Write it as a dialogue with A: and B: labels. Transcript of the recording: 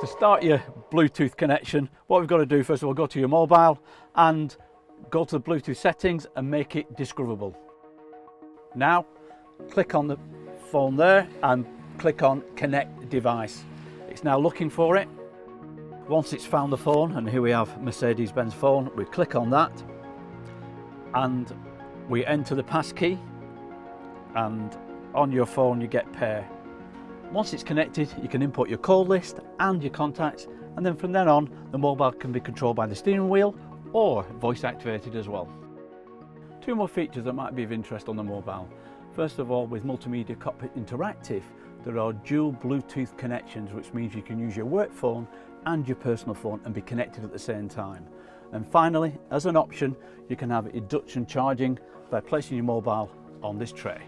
A: To start your Bluetooth connection, what we've got to do first of all, go to your mobile and go to the Bluetooth settings and make it discoverable. Now click on the phone there and click on connect device. It's now looking for it. Once it's found the phone, and here we have Mercedes-Benz phone, we click on that and we enter the passkey, and on your phone you get pair. Once it's connected, you can input your call list and your contacts, and then from then on the mobile can be controlled by the steering wheel or voice activated as well. Two more features that might be of interest on the mobile. First of all, with Multimedia Cockpit Interactive, there are dual Bluetooth connections, which means you can use your work phone and your personal phone and be connected at the same time. And finally, as an option, you can have induction charging by placing your mobile on this tray.